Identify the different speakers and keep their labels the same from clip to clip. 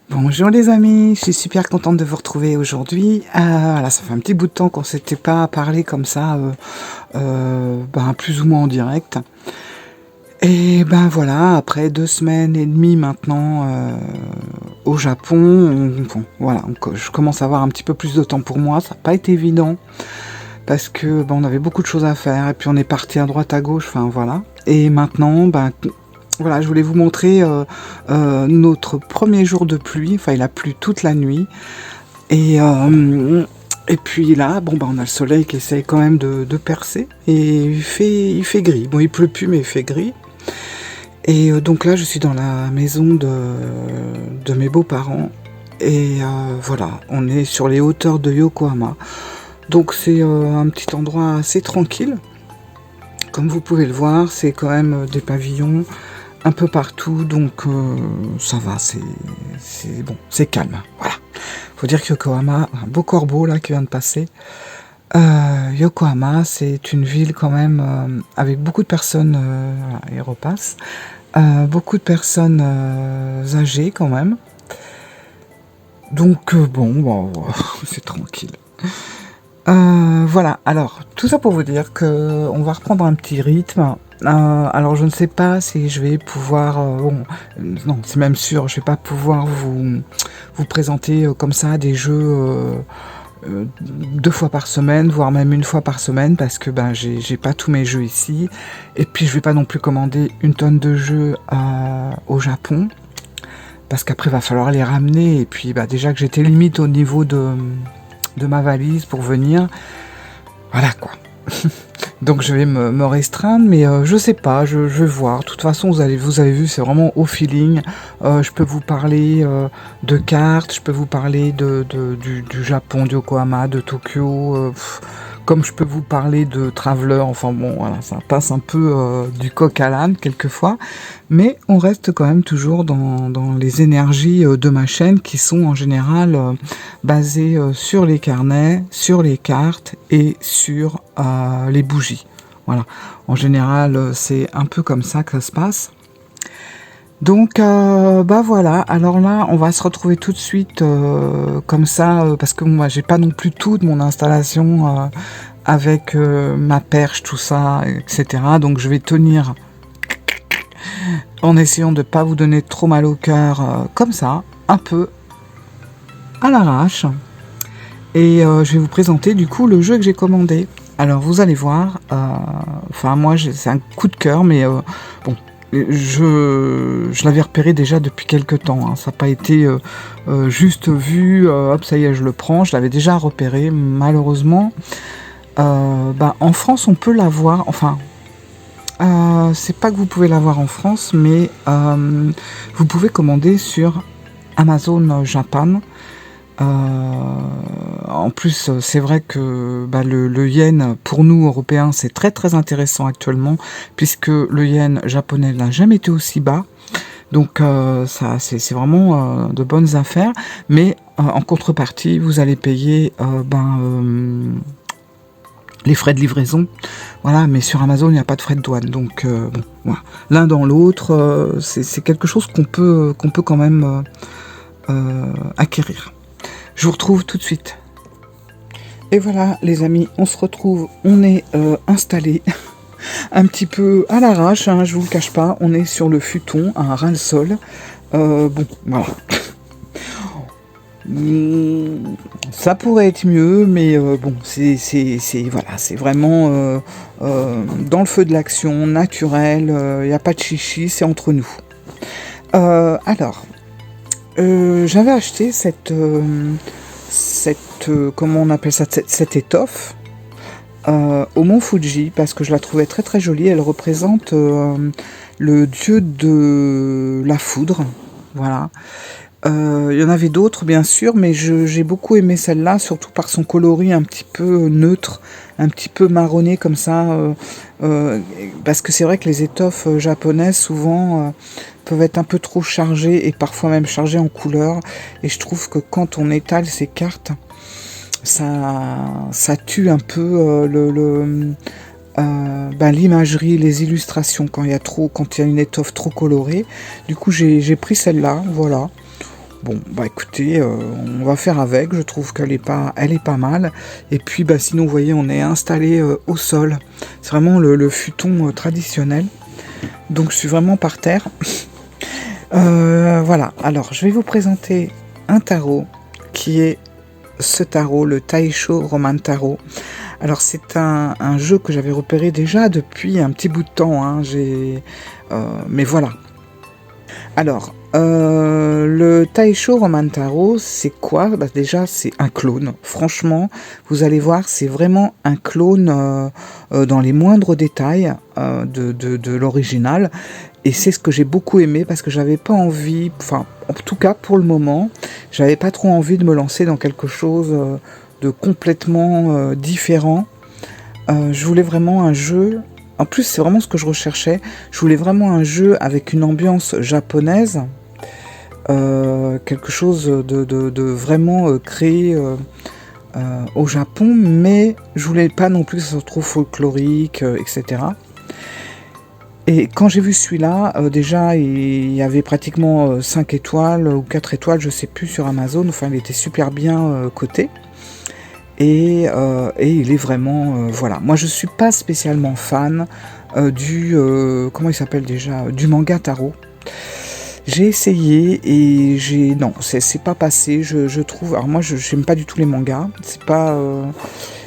Speaker 1: Bonjour les amis, je suis super contente de vous retrouver aujourd'hui. Voilà, ça fait un petit bout de temps qu'on s'était pas parlé comme ça, plus ou moins en direct. Et ben voilà, après 2 semaines et demie maintenant au Japon, je commence à avoir un petit peu plus de temps pour moi. Ça n'a pas été évident parce que on avait beaucoup de choses à faire et puis on est parti à droite à gauche, enfin voilà. Et maintenant, voilà, je voulais vous montrer notre premier jour de pluie. Enfin, il a plu toute la nuit. Et puis là, on a le soleil qui essaye quand même de percer. Et il fait gris. Bon, il pleut plus, mais il fait gris. Et donc là, je suis dans la maison de mes beaux-parents. Et voilà, on est sur les hauteurs de Yokohama. Donc c'est un petit endroit assez tranquille. Comme vous pouvez le voir, c'est quand même des pavillons un peu partout, donc ça va, c'est bon, c'est calme, voilà. Faut dire que Yokohama, un beau corbeau là qui vient de passer. Yokohama, c'est une ville quand même avec beaucoup de personnes, voilà, il repasse, beaucoup de personnes âgées quand même. Donc c'est tranquille. Voilà, alors tout ça pour vous dire que on va reprendre un petit rythme. Alors je ne sais pas si je vais pouvoir, non c'est même sûr, je vais pas pouvoir vous présenter comme ça des jeux 2 fois par semaine, voire même 1 fois par semaine, parce que j'ai pas tous mes jeux ici, et puis je vais pas non plus commander une tonne de jeux au Japon, parce qu'après va falloir les ramener, et puis déjà que j'étais limite au niveau de ma valise pour venir, voilà quoi. Donc je vais me restreindre, mais je sais pas, je vais voir. De toute façon, vous avez vu, c'est vraiment au feeling. Je peux vous parler de cartes, je peux vous parler du Japon, de Yokohama, de Tokyo, comme je peux vous parler de Traveler. Enfin bon, voilà, ça passe un peu du coq à l'âne quelquefois, mais on reste quand même toujours dans les énergies de ma chaîne qui sont en général basées sur les carnets, sur les cartes et sur les bougies. Voilà, en général c'est un peu comme ça que ça se passe. Donc voilà, alors là on va se retrouver tout de suite comme ça, parce que moi j'ai pas non plus toute mon installation avec ma perche, tout ça, etc. Donc je vais tenir en essayant de pas vous donner trop mal au cœur, comme ça, un peu à l'arrache. Et je vais vous présenter du coup le jeu que j'ai commandé. Alors vous allez voir, moi c'est un coup de cœur, mais je l'avais repéré déjà depuis quelques temps, hein. Ça n'a pas été juste vu, hop ça y est je le prends, je l'avais déjà repéré malheureusement. En France on peut l'avoir, enfin c'est pas que vous pouvez l'avoir en France, mais vous pouvez commander sur Amazon Japan. En plus, c'est vrai que le yen, pour nous, Européens, c'est très très intéressant actuellement, puisque le yen japonais n'a jamais été aussi bas. Donc ça, c'est vraiment de bonnes affaires. Mais en contrepartie, vous allez payer les frais de livraison. Voilà, mais sur Amazon, il n'y a pas de frais de douane. Donc voilà. L'un dans l'autre, c'est quelque chose qu'on peut quand même acquérir. Je vous retrouve tout de suite. Et voilà les amis, on se retrouve, on est installé un petit peu à l'arrache, hein, je vous le cache pas, on est sur le futon, un ras-le-sol. Voilà. Ça pourrait être mieux, mais voilà, c'est vraiment dans le feu de l'action, naturel, il n'y a pas de chichi, c'est entre nous. J'avais acheté cette comment on appelle ça, cette étoffe au mont Fuji, parce que je la trouvais très très jolie. Elle représente le dieu de la foudre, voilà. Il y en avait d'autres bien sûr, mais j'ai beaucoup aimé celle-là, surtout par son coloris un petit peu neutre, un petit peu marronné comme ça, parce que c'est vrai que les étoffes japonaises souvent peuvent être un peu trop chargées, et parfois même chargées en couleurs, et je trouve que quand on étale ces cartes, ça tue un peu l'imagerie, les illustrations quand il y a une étoffe trop colorée. Du coup j'ai pris celle-là, voilà. Bon, bah écoutez, on va faire avec, je trouve elle est pas mal. Et puis, bah sinon, vous voyez, on est installé au sol. C'est vraiment le futon traditionnel. Donc, je suis vraiment par terre. Voilà, alors, je vais vous présenter un tarot qui est ce tarot, le Taisho Roman Tarot. Alors, c'est un jeu que j'avais repéré déjà depuis un petit bout de temps, hein, mais voilà. Alors, le Taisho Roman Tarot, c'est quoi? Bah, déjà, c'est un clone. Franchement, vous allez voir, c'est vraiment un clone dans les moindres détails de l'original. Et c'est ce que j'ai beaucoup aimé parce que j'avais pas envie, enfin, en tout cas pour le moment, j'avais pas trop envie de me lancer dans quelque chose de complètement différent. Je voulais vraiment un jeu. En plus, c'est vraiment ce que je recherchais. Je voulais vraiment un jeu avec une ambiance japonaise, quelque chose de vraiment créé au Japon, mais je voulais pas non plus que ce soit trop folklorique, etc. Et quand j'ai vu celui-là, déjà, il y avait pratiquement 5 étoiles ou 4 étoiles, je sais plus, sur Amazon. Enfin, il était super bien coté. Et il est vraiment... voilà. Moi, je suis pas spécialement fan comment il s'appelle déjà? Du manga tarot. J'ai essayé et non, c'est pas passé. Je trouve... Alors moi, j'aime pas du tout les mangas. C'est pas...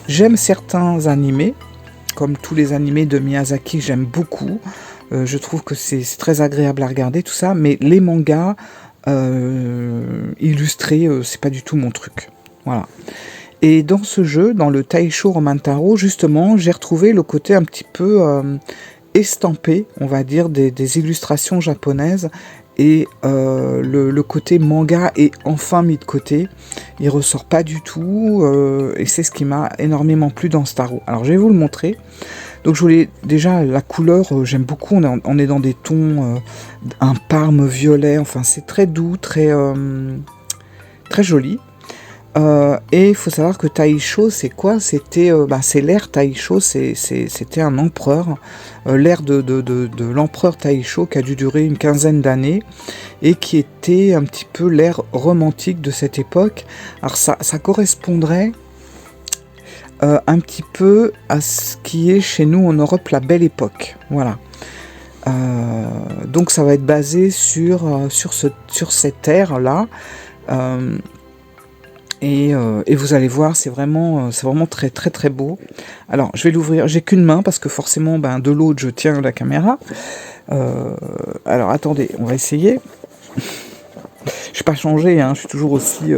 Speaker 1: J'aime certains animés, comme tous les animés de Miyazaki, j'aime beaucoup. Je trouve que c'est très agréable à regarder, tout ça. Mais les mangas illustrés, c'est pas du tout mon truc. Voilà. Et dans ce jeu, dans le Taisho Roman Tarot, justement, j'ai retrouvé le côté un petit peu estampé, on va dire, des illustrations japonaises. Et le côté manga est enfin mis de côté. Il ressort pas du tout. Et c'est ce qui m'a énormément plu dans ce tarot. Alors, je vais vous le montrer. Donc, je voulais déjà, la couleur, j'aime beaucoup. On est dans des tons, un parme violet. Enfin, c'est très doux, très joli. Et il faut savoir que Taisho, c'est quoi? C'était, c'est l'ère Taisho, c'était un empereur, l'ère de l'empereur Taisho qui a dû durer une quinzaine d'années et qui était un petit peu l'ère romantique de cette époque. Alors ça correspondrait un petit peu à ce qui est chez nous en Europe la Belle Époque, voilà. Donc ça va être basé sur cette ère-là. Et vous allez voir, c'est vraiment très très très beau. Alors, je vais l'ouvrir. J'ai qu'une main parce que forcément, de l'autre, je tiens la caméra. Alors, attendez, on va essayer. Je n'ai pas changé, hein, je suis toujours aussi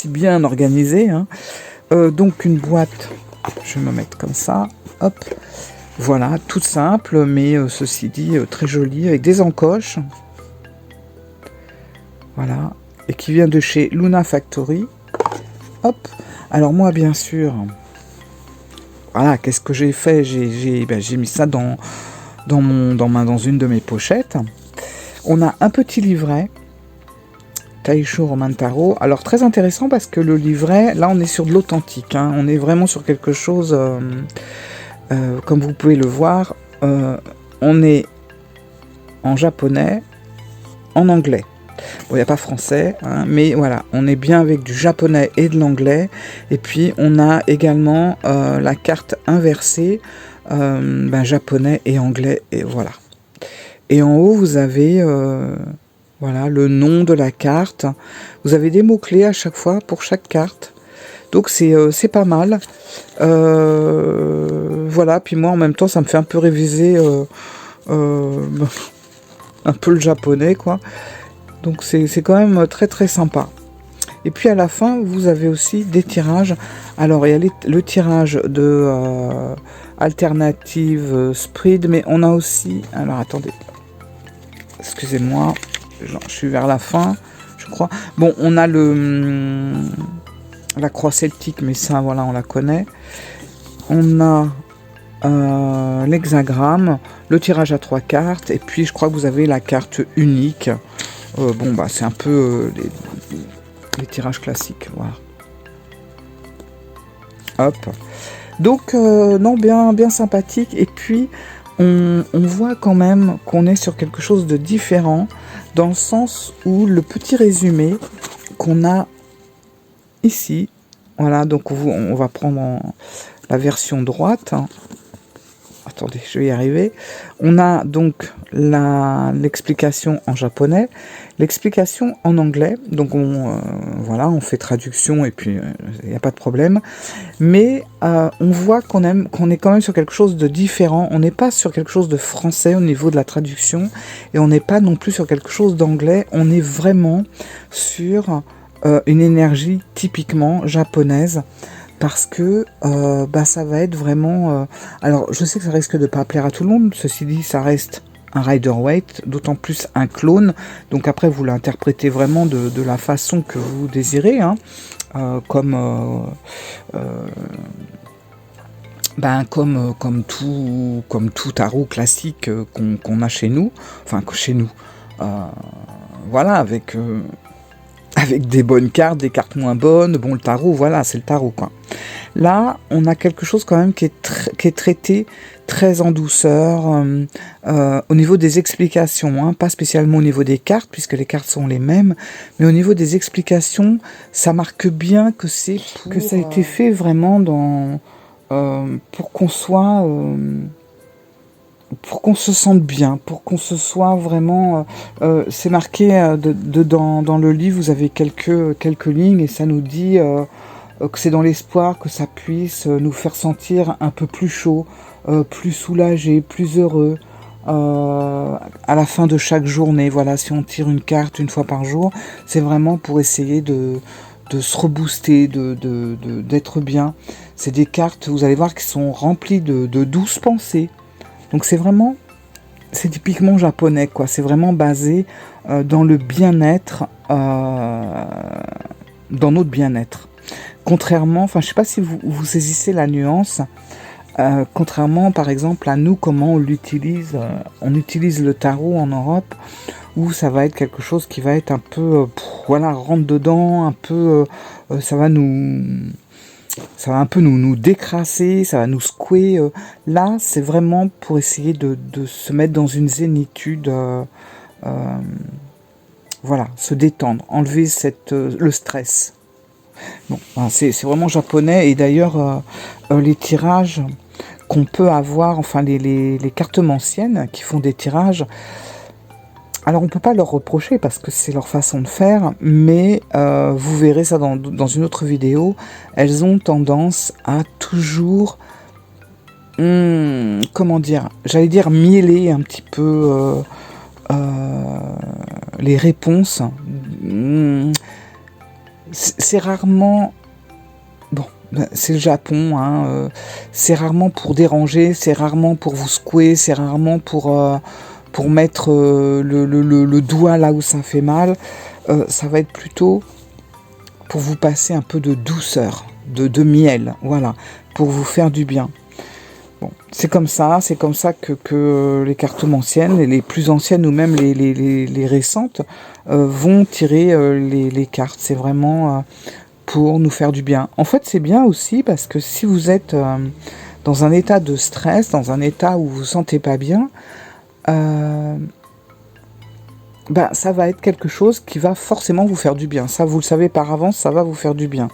Speaker 1: bien organisé. Hein. Donc, une boîte, je vais me mettre comme ça. Hop. Voilà, toute simple, mais ceci dit, très jolie, avec des encoches. Voilà. Et qui vient de chez Luna Factory. Hop. Alors moi, bien sûr, voilà, qu'est-ce que j'ai fait? J'ai mis ça dans une de mes pochettes. On a un petit livret, Taisho Roman Tarot. Alors très intéressant parce que le livret, là on est sur de l'authentique. Hein. On est vraiment sur quelque chose, comme vous pouvez le voir, on est en japonais, en anglais. Bon, il n'y a pas français, hein, mais voilà, on est bien avec du japonais et de l'anglais. Et puis, on a également la carte inversée, japonais et anglais, et voilà. Et en haut, vous avez voilà, le nom de la carte. Vous avez des mots-clés à chaque fois pour chaque carte. Donc, c'est pas mal. Voilà, puis moi, en même temps, ça me fait un peu réviser un peu le japonais, quoi. Donc c'est quand même très très sympa. Et puis à la fin, vous avez aussi des tirages. Alors il y a le tirage de Alternative Spread, mais on a aussi... Alors attendez, excusez-moi, je suis vers la fin, je crois. Bon, on a la croix celtique, mais ça, voilà, on la connaît. On a l'hexagramme, le tirage à 3 cartes, et puis je crois que vous avez la carte unique. C'est un peu les tirages classiques, voilà. Hop. Donc, non, bien sympathique. Et puis, on voit quand même qu'on est sur quelque chose de différent. dans le sens où le petit résumé qu'on a ici, voilà, donc on va prendre la version droite. Attendez, je vais y arriver. On a donc l'explication en japonais, l'explication en anglais. Donc voilà, on fait traduction et puis il n'y a pas de problème. Mais on voit qu'on est quand même sur quelque chose de différent. On n'est pas sur quelque chose de français au niveau de la traduction et on n'est pas non plus sur quelque chose d'anglais. On est vraiment sur une énergie typiquement japonaise. Parce que ça va être vraiment... alors, je sais que ça risque de pas plaire à tout le monde. Ceci dit, ça reste un Rider-Waite, d'autant plus un clone. Donc après, vous l'interprétez vraiment de la façon que vous désirez. Hein, comme tout tarot classique qu'on a chez nous. Enfin, chez nous. Voilà, avec des bonnes cartes, des cartes moins bonnes. Bon, le tarot, voilà, c'est le tarot, quoi. Là, on a quelque chose quand même qui est traité très en douceur au niveau des explications, hein, pas spécialement au niveau des cartes, puisque les cartes sont les mêmes, mais au niveau des explications, ça marque bien que ça a été fait vraiment pour qu'on soit... pour qu'on se sente bien, pour qu'on se soit vraiment... c'est marqué dans le livre, vous avez quelques lignes, et ça nous dit... que c'est dans l'espoir que ça puisse nous faire sentir un peu plus chaud, plus soulagé, plus heureux à la fin de chaque journée. Voilà, si on tire une carte une fois par jour, c'est vraiment pour essayer de se rebooster, d'être bien. C'est des cartes, vous allez voir, qui sont remplies de douces pensées. Donc c'est typiquement japonais, quoi. C'est vraiment basé dans le bien-être, dans notre bien-être. Contrairement, enfin je sais pas si vous saisissez la nuance, contrairement par exemple à nous, comment on utilise le tarot en Europe, où ça va être quelque chose qui va être un peu, voilà, rentre dedans, un peu, ça va un peu nous décrasser, ça va nous secouer. Là, c'est vraiment pour essayer de se mettre dans une zénitude, voilà, se détendre, enlever le stress. Bon, c'est vraiment japonais, et d'ailleurs les tirages qu'on peut avoir, enfin les cartomanciennes qui font des tirages, alors on peut pas leur reprocher parce que c'est leur façon de faire, mais vous verrez ça dans une autre vidéo, elles ont tendance à toujours, comment dire, j'allais dire mieler un petit peu les réponses. C'est rarement... Bon, c'est le Japon, hein, c'est rarement pour déranger, c'est rarement pour vous secouer, c'est rarement pour mettre le doigt là où ça fait mal. Ça va être plutôt pour vous passer un peu de douceur, de miel, voilà, pour vous faire du bien. Bon, c'est comme ça que les cartomanciennes, les plus anciennes ou même les récentes, vont tirer les cartes. C'est vraiment pour nous faire du bien. En fait, c'est bien aussi parce que si vous êtes dans un état de stress, dans un état où vous vous sentez pas bien, ça va être quelque chose qui va forcément vous faire du bien. Ça, vous le savez par avance, ça va vous faire du bien.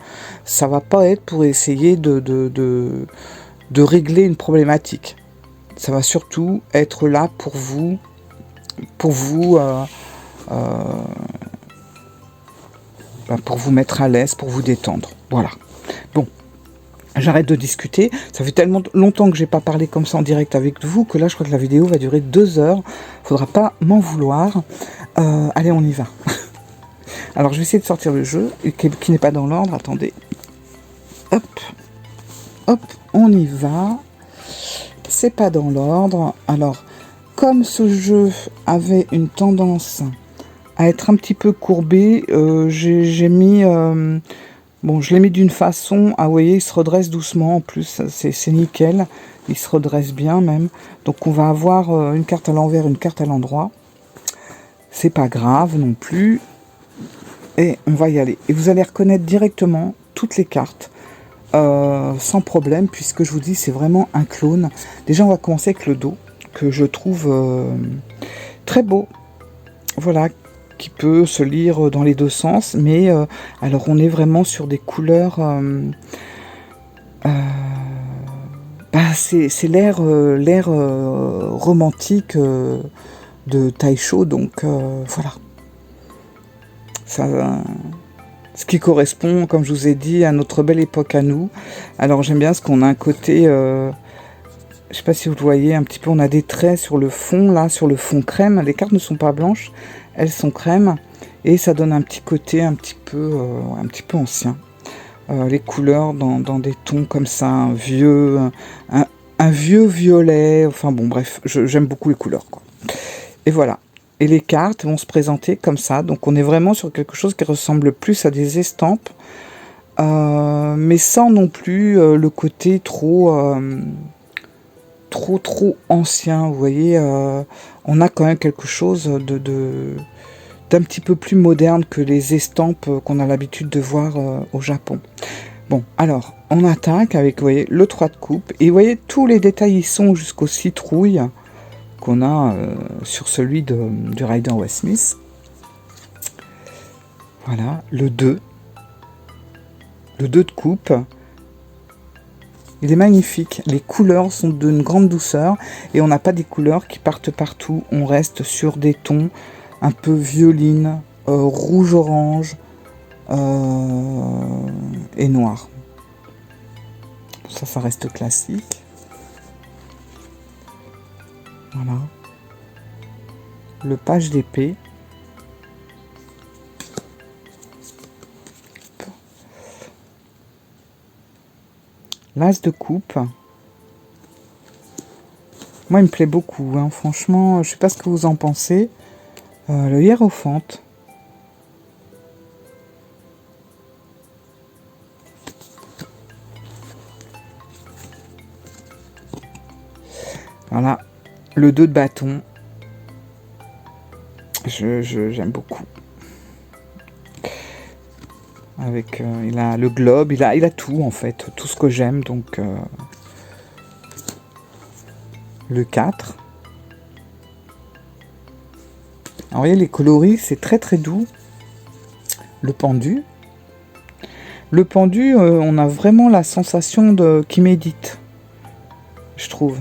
Speaker 1: Ça va pas être pour essayer de régler une problématique. Ça va surtout être là pour vous mettre à l'aise, pour vous détendre. Voilà. Bon, j'arrête de discuter. Ça fait tellement longtemps que j'ai pas parlé comme ça en direct avec vous que là, je crois que la vidéo va durer 2 heures. Faudra pas m'en vouloir. Allez, on y va. Alors, je vais essayer de sortir le jeu qui n'est pas dans l'ordre. Attendez. Hop. Hop, on y va. C'est pas dans l'ordre. Alors, comme ce jeu avait une tendance à être un petit peu courbé, j'ai mis... bon, je l'ai mis d'une façon... Ah, vous voyez, il se redresse doucement. En plus, c'est nickel. Il se redresse bien, même. Donc, on va avoir une carte à l'envers, une carte à l'endroit. C'est pas grave non plus. Et on va y aller. Et vous allez reconnaître directement toutes les cartes. Sans problème, puisque je vous dis c'est vraiment un clone. Déjà on va commencer avec le dos, que je trouve très beau. voilà, qui peut se lire dans les deux sens, mais alors on est vraiment sur des couleurs... euh, bah, c'est l'air romantique de Taisho, donc voilà. Ça, ce qui correspond, comme je vous ai dit, à notre belle époque à nous. Alors j'aime bien ce qu'on a un côté, je sais pas si vous le voyez un petit peu, on a des traits sur le fond, là, sur le fond crème. Les cartes ne sont pas blanches, elles sont crème, et ça donne un petit côté un petit peu ancien. Les couleurs dans des tons comme ça, un vieux violet, enfin bon bref, j'aime beaucoup les couleurs, quoi. Et voilà. Et les cartes vont se présenter comme ça, donc on est vraiment sur quelque chose qui ressemble plus à des estampes, mais sans non plus le côté trop ancien, vous voyez, on a quand même quelque chose d'un petit peu plus moderne que les estampes qu'on a l'habitude de voir au Japon. Bon, alors, on attaque avec, vous voyez, le 3 de coupe. Et vous voyez, tous les détails y sont jusqu'aux citrouilles qu'on a sur celui du Rider-Waite Smith. Voilà, le 2. Le 2 de coupe. Il est magnifique. Les couleurs sont d'une grande douceur. Et on n'a pas des couleurs qui partent partout. On reste sur des tons un peu violine, rouge-orange, et noir. Ça reste classique. Voilà. Le page d'épée. L'as de coupe. Moi, il me plaît beaucoup, hein. Franchement, je sais pas ce que vous en pensez. Le hiérophante. Voilà, le 2 de bâton. J'aime beaucoup. Avec, il a le globe, il a tout en fait, tout ce que j'aime, donc le 4. Alors, vous voyez, les coloris, c'est très très doux. Le pendu. Le pendu, on a vraiment la sensation qui médite, je trouve.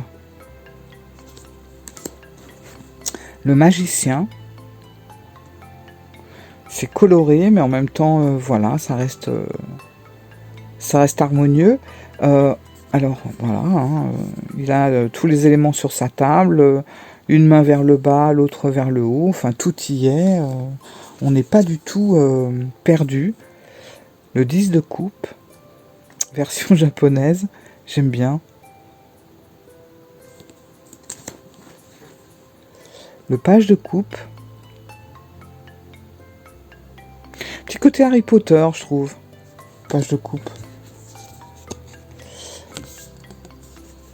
Speaker 1: Le magicien. C'est coloré, mais en même temps, voilà, ça reste harmonieux. Alors, voilà, hein, il a tous les éléments sur sa table, une main vers le bas, l'autre vers le haut, enfin, tout y est. On n'est pas du tout perdu. Le 10 de coupe, version japonaise, j'aime bien. Le page de coupe. Petit côté Harry Potter, je trouve. Page de coupe.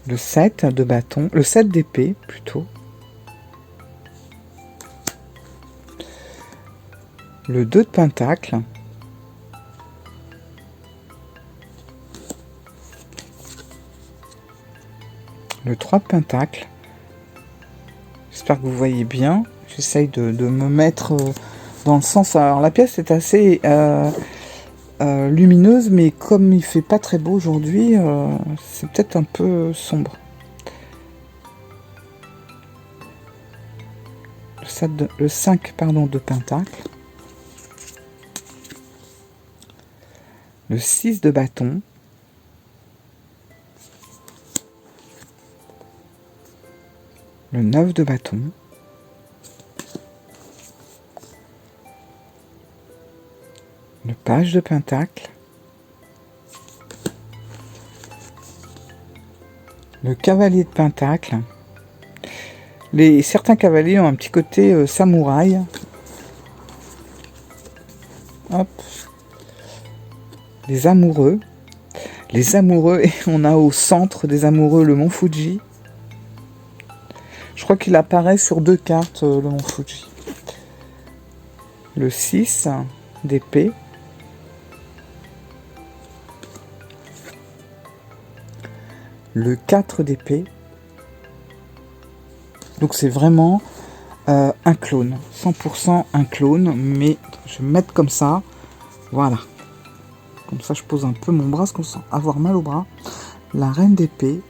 Speaker 1: Le 7 de bâton. Le 7 d'épée, plutôt. Le 2 de pentacle. Le 3 de pentacle. J'espère que vous voyez bien. J'essaye de me mettre dans le sens... Alors, la pièce est assez lumineuse, mais comme il fait pas très beau aujourd'hui, c'est peut-être un peu sombre. Le 5 de pentacle. Le 6 de bâton. Le 9 de bâton. Le page de pentacle. Le cavalier de pentacle. Certains cavaliers ont un petit côté samouraï. Hop. Les amoureux. Les amoureux, et on a au centre des amoureux le mont Fuji. Je crois qu'il apparaît sur 2 cartes, le mont Fuji. Le 6 d'épée. Le 4 d'épée. Donc c'est vraiment Un clone, 100% un clone, mais je vais me mettre comme ça, voilà. Comme ça, je pose un peu mon bras, parce qu'on sent avoir mal au bras. La reine d'épée.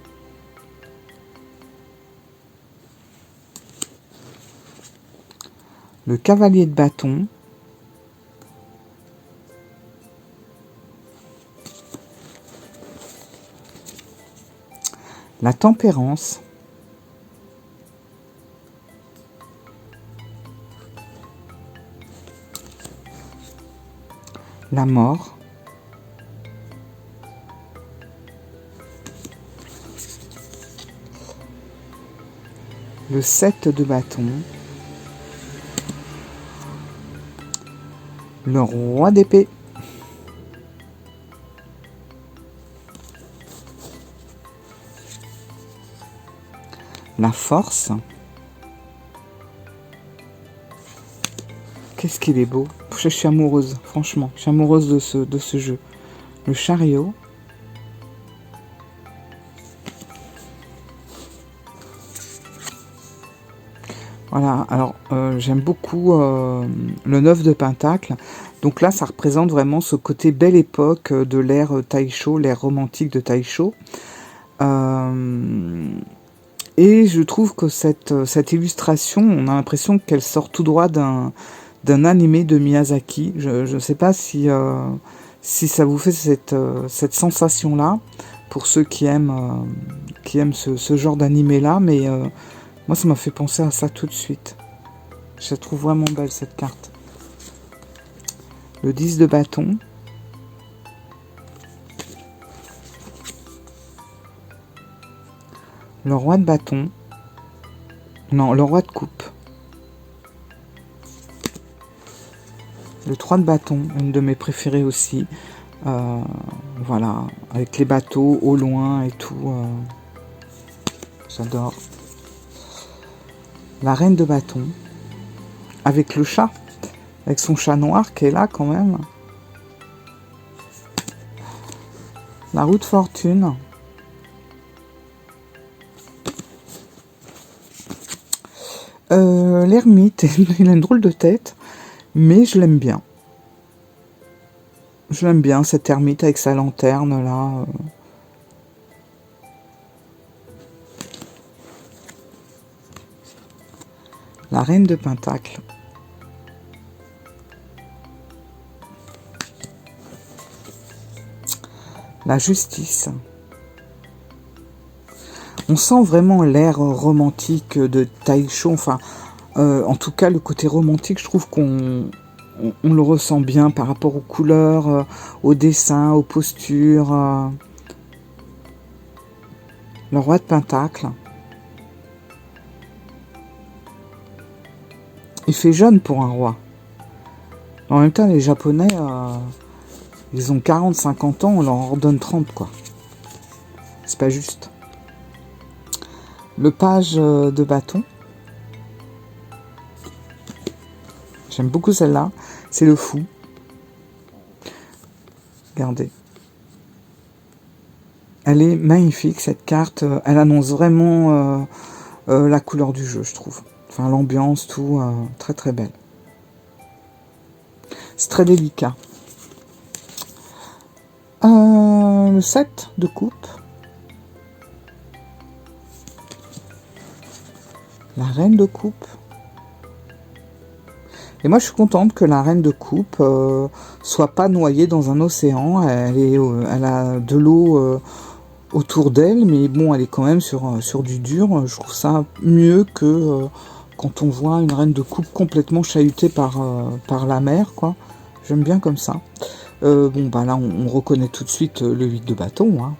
Speaker 1: Le cavalier de bâton. La tempérance. La mort. Le 7 de bâton. Le roi d'épée. La force. Qu'est-ce qu'il est beau. Je suis amoureuse, franchement. Je suis amoureuse de ce jeu. Le chariot. Voilà, alors j'aime beaucoup le 9 de Pentacle. Donc là, ça représente vraiment ce côté belle époque de l'ère Taisho, l'ère romantique de Taisho. Et je trouve que cette illustration, on a l'impression qu'elle sort tout droit d'un animé de Miyazaki. Je ne sais pas si ça vous fait cette sensation-là, pour ceux qui aiment ce genre d'animé-là, mais moi ça m'a fait penser à ça tout de suite. Je la trouve vraiment belle cette carte. Le 10 de bâton. Le roi de bâton. Non, le roi de coupe. Le 3 de bâton, une de mes préférées aussi. Voilà, avec les bateaux au loin et tout. J'adore. La reine de bâton. Avec le chat. Avec son chat noir qui est là quand même. La roue de fortune. L'ermite, il a une drôle de tête, mais je l'aime bien. Je l'aime bien, cette ermite avec sa lanterne là. La reine de Pentacle. La justice. On sent vraiment l'air romantique de Taisho, enfin, en tout cas le côté romantique, je trouve qu'on le ressent bien par rapport aux couleurs, aux dessins, aux postures. Le roi de Pentacle. Il fait jeune pour un roi. En même temps, les Japonais, ils ont 40-50 ans, on leur en donne 30, quoi. C'est pas juste. Le page de bâton. J'aime beaucoup celle-là. C'est le fou. Regardez. Elle est magnifique, cette carte. Elle annonce vraiment la couleur du jeu, je trouve. Enfin, l'ambiance, tout. Très, très belle. C'est très délicat. Le 7 de coupe. La reine de coupe. Et moi, je suis contente que la reine de coupe soit pas noyée dans un océan. Elle a de l'eau autour d'elle, mais bon, elle est quand même sur du dur. Je trouve ça mieux que quand on voit une reine de coupe complètement chahutée par la mer, quoi. J'aime bien comme ça. Bon, bah là, on reconnaît tout de suite le 8 de bâton. Hein.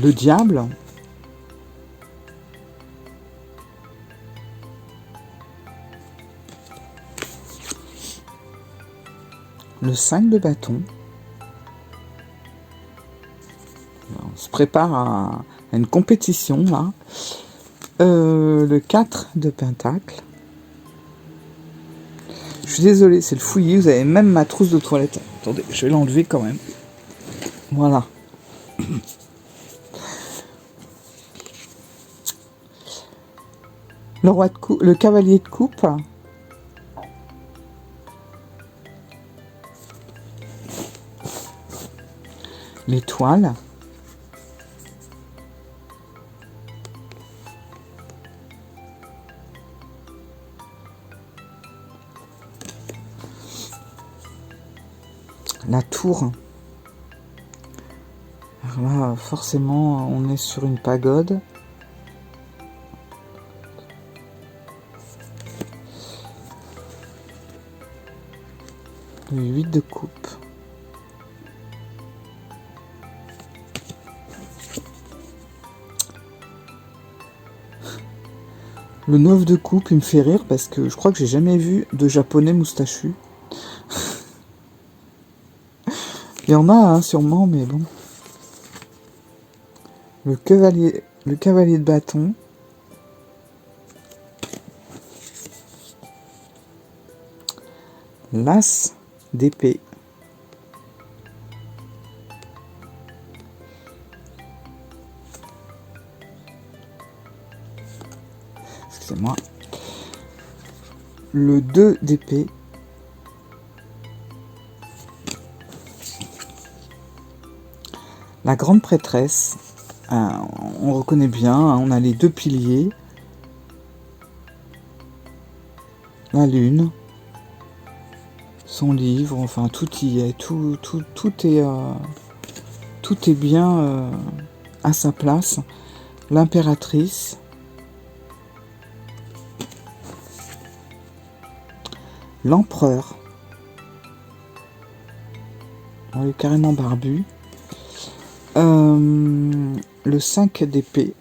Speaker 1: Le diable. Le 5 de bâton. On se prépare à une compétition, là. Le 4 de pentacle. Je suis désolée, c'est le fouillis. Vous avez même ma trousse de toilette. Attendez, je vais l'enlever quand même. Voilà. Le roi de coupe, le cavalier de coupe. L'étoile. La tour. Alors là, forcément, on est sur une pagode. Le 8 de coupe. Le 9 de coupe, il me fait rire parce que je crois que j'ai jamais vu de japonais moustachu. Il y en a, hein, sûrement, mais bon. Le cavalier de bâton. L'as d'épée. Excusez-moi. Le 2 d'épée. La grande prêtresse. On reconnaît bien, hein, on a les 2 piliers. La lune. Son livre, enfin tout y est. Tout est bien à sa place. L'impératrice. L'empereur. On est carrément barbu. Le 5 d'épée.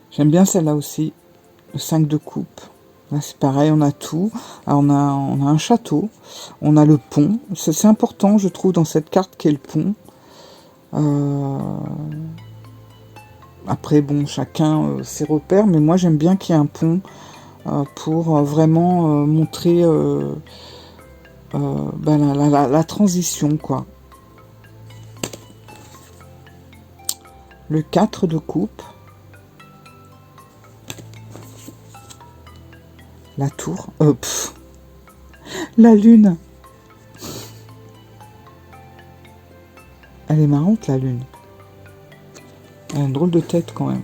Speaker 1: J'aime bien celle-là aussi. Le 5 de coupe. Là, c'est pareil, on a tout. Alors, on a un château. On a le pont. C'est important, je trouve, dans cette carte qui est le pont. Après, bon, chacun ses repères. Mais moi, j'aime bien qu'il y ait un pont pour vraiment montrer la transition, quoi. Le 4 de coupe. La tour. La lune. Elle est marrante, la lune. Elle a une drôle de tête, quand même.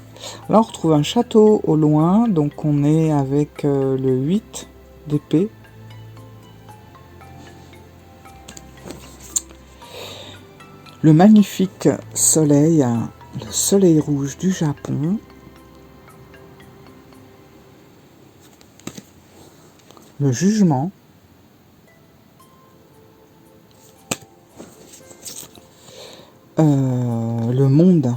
Speaker 1: Là, on retrouve un château au loin. Donc, on est avec le 8 d'épée. Le magnifique soleil. Le soleil rouge du Japon. Le jugement. Le monde.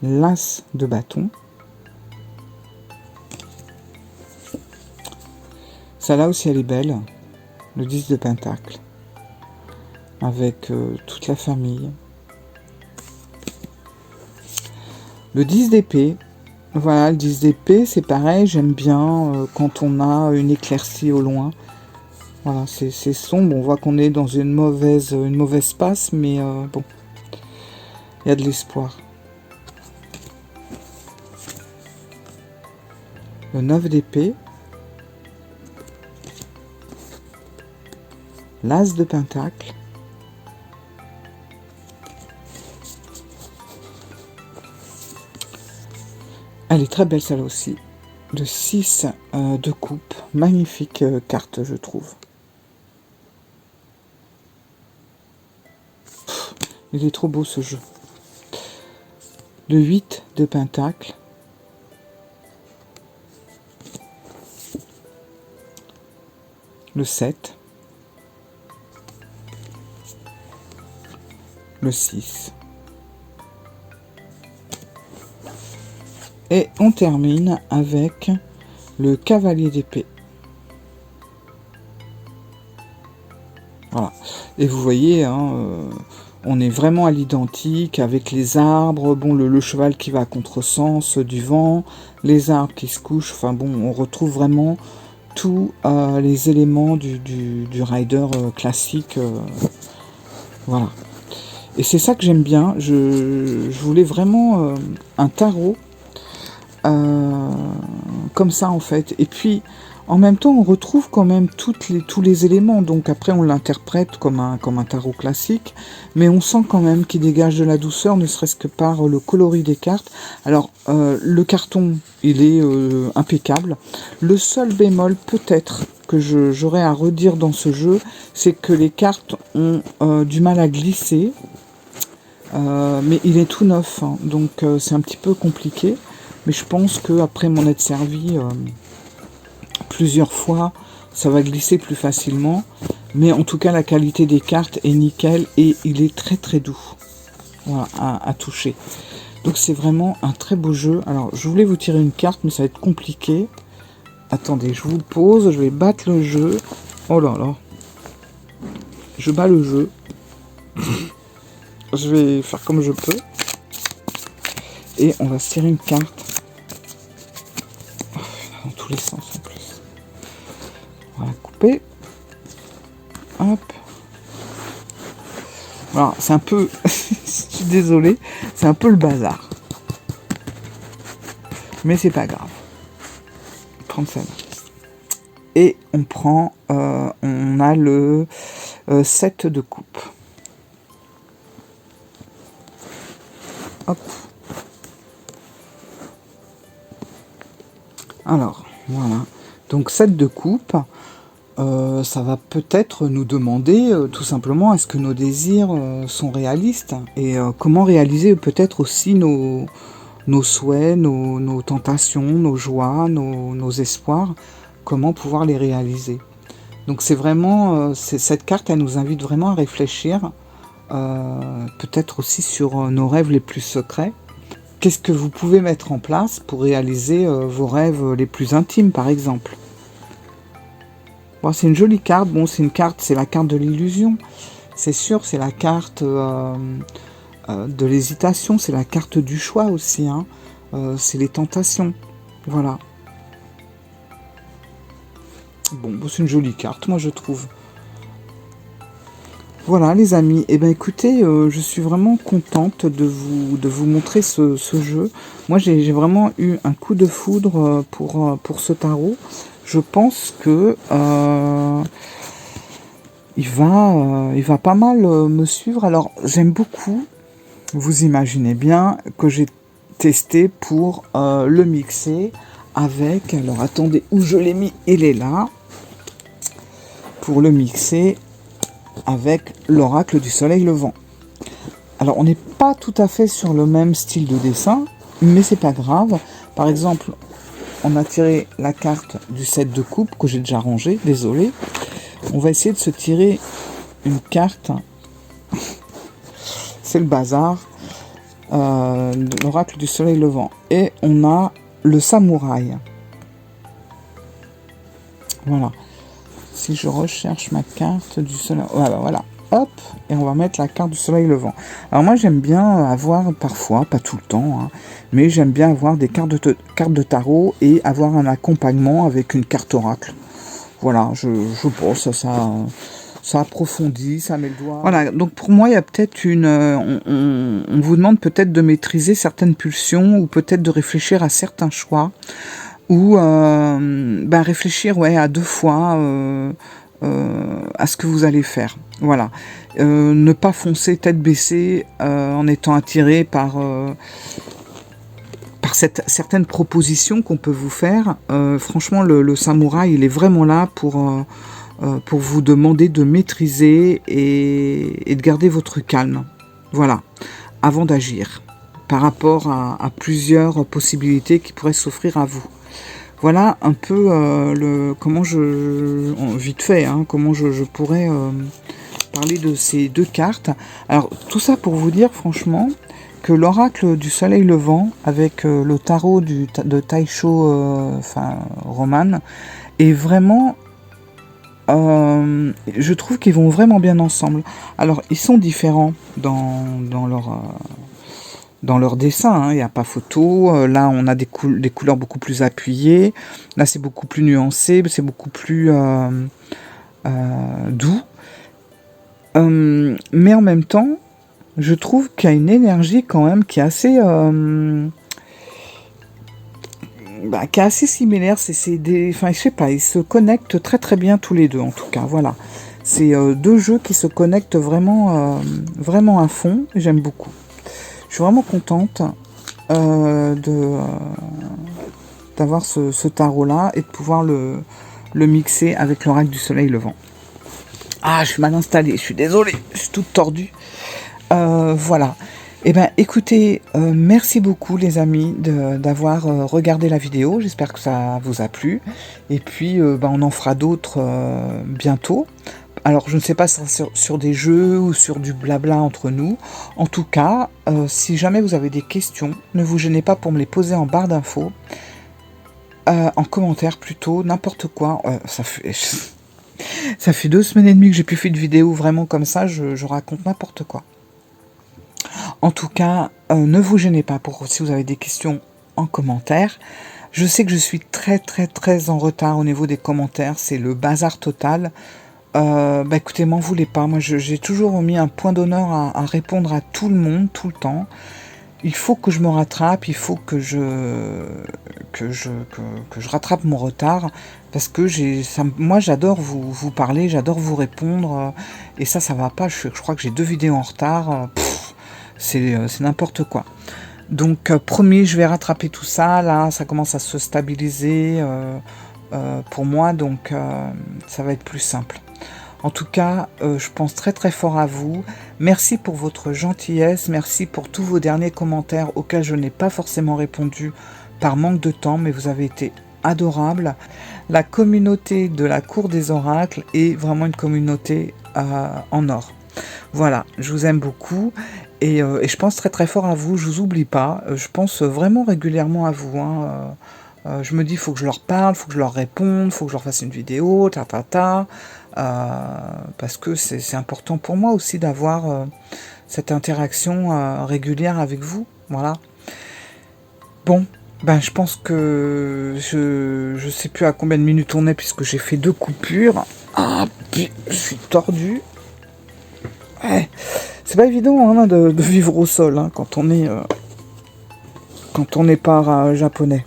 Speaker 1: L'as de bâton. Celle-là aussi, elle est belle. Le 10 de pentacle. Avec toute la famille. Le 10 d'épée. Voilà, le 10 d'épée, c'est pareil, j'aime bien quand on a une éclaircie au loin. Voilà, c'est sombre, on voit qu'on est dans une mauvaise passe, mais bon, il y a de l'espoir. Le 9 d'épée. L'as de pentacle. Elle est très belle, celle-là aussi. Le 6 de coupe. Magnifique carte, je trouve. Il est trop beau, ce jeu. Le 8 de pentacle. Le 7. Le 6. Et on termine avec le cavalier d'épée. Voilà. Et vous voyez, hein, on est vraiment à l'identique avec les arbres, bon, le cheval qui va à contresens du vent, les arbres qui se couchent, enfin bon, on retrouve vraiment tous les éléments du rider classique. Voilà. Et c'est ça que j'aime bien. Je voulais vraiment un tarot comme ça en fait. Et puis en même temps, on retrouve quand même tous les éléments. Donc après, on l'interprète comme un tarot classique, mais on sent quand même qu'il dégage de la douceur, ne serait-ce que par le coloris des cartes. Alors le carton, il est impeccable. Le seul bémol peut-être que j'aurais à redire dans ce jeu, c'est que les cartes ont du mal à glisser. Mais il est tout neuf, hein, donc c'est un petit peu compliqué. Mais je pense que après m'en être servi plusieurs fois, ça va glisser plus facilement. Mais en tout cas, la qualité des cartes est nickel et il est très très doux, voilà, à toucher. Donc c'est vraiment un très beau jeu. Alors je voulais vous tirer une carte, mais ça va être compliqué. Attendez, je vous le pose, je vais battre le jeu. Oh là là. Je bats le jeu. Je vais faire comme je peux. Et on va se tirer une carte. Dans tous les sens en plus. On va la couper. Hop. Voilà, c'est un peu... je suis désolée. C'est un peu le bazar. Mais c'est pas grave. Prendre ça. Et on prend... on a le 7 de coupe. Hop. Alors, voilà. Donc 7 de coupe, ça va peut-être nous demander tout simplement est-ce que nos désirs sont réalistes et comment réaliser peut-être aussi nos souhaits, nos tentations, nos joies, nos espoirs, comment pouvoir les réaliser. Donc c'est vraiment, cette carte, elle nous invite vraiment à réfléchir, peut-être aussi sur nos rêves les plus secrets. Qu'est-ce que vous pouvez mettre en place pour réaliser vos rêves les plus intimes, par exemple? Bon, c'est une jolie carte. Bon, c'est la carte de l'illusion. C'est sûr, c'est la carte de l'hésitation. C'est la carte du choix aussi. Hein. C'est les tentations. Voilà. Bon, c'est une jolie carte, moi je trouve. Voilà les amis, et ben écoutez, je suis vraiment contente de vous montrer ce jeu. Moi j'ai vraiment eu un coup de foudre pour ce tarot. Je pense que il va pas mal me suivre. Alors j'aime beaucoup, vous imaginez bien, que j'ai testé pour le mixer avec, alors attendez, où je l'ai mis, il est là, pour le mixer avec l'oracle du soleil levant. Alors on n'est pas tout à fait sur le même style de dessin, mais c'est pas grave. Par exemple, on a tiré la carte du 7 de coupe que j'ai déjà rangé, désolé. On va essayer de se tirer une carte, c'est le bazar, l'oracle du soleil levant. Et on a le samouraï. Voilà. Si je recherche ma carte du soleil... Voilà. Hop, et on va mettre la carte du soleil levant. Alors moi j'aime bien avoir parfois, pas tout le temps, hein, mais j'aime bien avoir des cartes de tarot et avoir un accompagnement avec une carte oracle. Voilà, je pense ça approfondit, ça met le doigt. Voilà, donc pour moi il y a peut-être une... on vous demande peut-être de maîtriser certaines pulsions ou peut-être de réfléchir à certains choix ou réfléchir à deux fois à ce que vous allez faire. Voilà. Ne pas foncer tête baissée en étant attiré par certaines propositions qu'on peut vous faire. Franchement, le samouraï, il est vraiment là pour vous demander de maîtriser et de garder votre calme. Voilà. Avant d'agir. Par rapport à plusieurs possibilités qui pourraient s'offrir à vous. Voilà un peu comment vite fait, hein, comment je pourrais parler de ces deux cartes. Alors tout ça pour vous dire franchement que l'oracle du soleil levant avec le tarot de Taisho Roman est vraiment, je trouve qu'ils vont vraiment bien ensemble. Alors ils sont différents dans leur dessin, hein, il n'y a pas photo. Là, on a des couleurs beaucoup plus appuyées. Là, c'est beaucoup plus nuancé, c'est beaucoup plus doux. Mais en même temps, je trouve qu'il y a une énergie quand même qui est assez, qui est assez similaire. Enfin, je sais pas, ils se connectent très très bien tous les deux en tout cas. Voilà, c'est deux jeux qui se connectent vraiment, vraiment à fond. J'aime beaucoup. Je suis vraiment contente d'avoir ce tarot-là et de pouvoir le mixer avec l'oracle du soleil levant. Ah, je suis mal installée, je suis désolée, je suis toute tordue. Voilà. Eh bien, écoutez, merci beaucoup les amis d'avoir regardé la vidéo. J'espère que ça vous a plu. Et puis, on en fera d'autres bientôt. Alors, je ne sais pas si c'est sur des jeux ou sur du blabla entre nous. En tout cas, si jamais vous avez des questions, ne vous gênez pas pour me les poser en barre d'infos. En commentaire plutôt, n'importe quoi. Ça fait 2 semaines et demie que j'ai plus fait de vidéo vraiment comme ça, je raconte n'importe quoi. En tout cas, ne vous gênez pas si vous avez des questions en commentaire. Je sais que je suis très très très en retard au niveau des commentaires, c'est le bazar total. Écoutez, m'en voulez pas, moi j'ai toujours mis un point d'honneur à répondre à tout le monde, tout le temps. Il faut que je me rattrape, il faut que je rattrape mon retard, parce que moi j'adore vous parler, j'adore vous répondre, et ça va pas, je crois que j'ai 2 vidéos en retard, c'est n'importe quoi. Donc promis, je vais rattraper tout ça, là ça commence à se stabiliser pour moi, donc ça va être plus simple. En tout cas, je pense très très fort à vous. Merci pour votre gentillesse, merci pour tous vos derniers commentaires auxquels je n'ai pas forcément répondu par manque de temps, mais vous avez été adorables. La communauté de la Cour des Oracles est vraiment une communauté en or. Voilà, je vous aime beaucoup et je pense très très fort à vous, je vous oublie pas, je pense vraiment régulièrement à vous. Je me dis, il faut que je leur parle, il faut que je leur réponde, il faut que je leur fasse une vidéo, parce que c'est important pour moi aussi d'avoir cette interaction régulière avec vous. Voilà. Bon, je pense que je sais plus à combien de minutes on est puisque j'ai fait 2 coupures. Ah, puis je suis tordu. Ouais. C'est pas évident de vivre au sol quand on est pas japonais.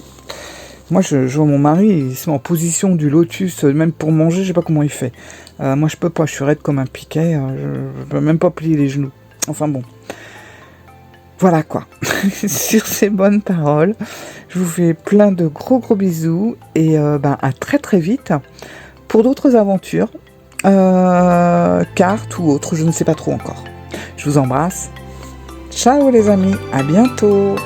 Speaker 1: Moi, je vois mon mari, il se met en position du lotus, même pour manger, je sais pas comment il fait. Moi, je peux pas, je suis raide comme un piquet, je peux même pas plier les genoux. Enfin bon. Voilà quoi. Sur ces bonnes paroles, je vous fais plein de gros bisous et à très très vite pour d'autres aventures, cartes ou autres, je ne sais pas trop encore. Je vous embrasse. Ciao les amis, à bientôt.